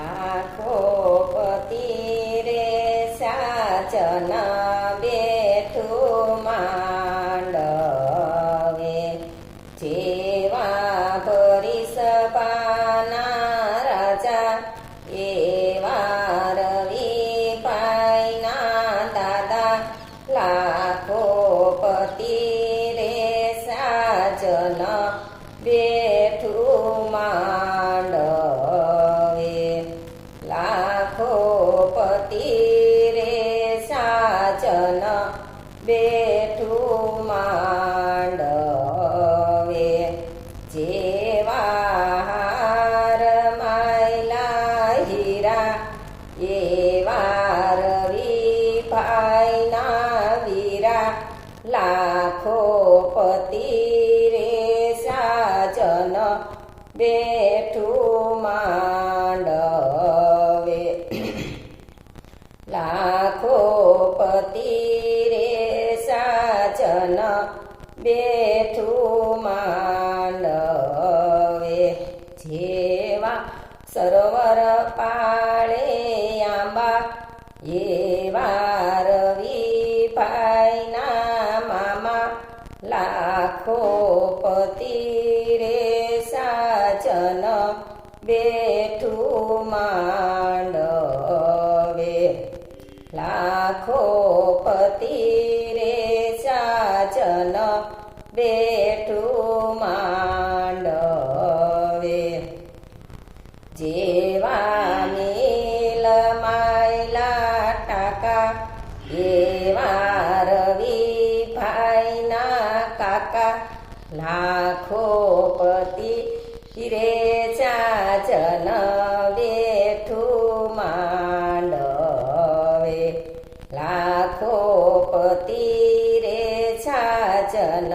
લાખો પતિ રે સાચન બેઠું માંડવે જેવા ભરીસ પાના રાજા એવા રવિ પાયના દાદા લાખો પતિ રે સાજન બેઠું માંડવે લાખો પતિ રે સાજન બેઠું માંડવે જેવા હાર માયલા હીરા એવા રવિ ભાઈના વીરા લાખો પતિ રે સાજન બેઠું માંડવે લાખો પતિ રે સાજન બેઠું માંડવે જેવા સરોવર પાળે આંબા એવા રવિ ભાઈના મામા લાખો પતિ રે સાજન બેઠું માંડવે લાખો પતિ રે સાજન બેઠું માંડવે જેવા નીલ માયલા ટાકા એવા રવિ ભાઈના કાકા લાખો પતિ રે સાજન બેઠું માંડવે લાખો પતિ રે સાજન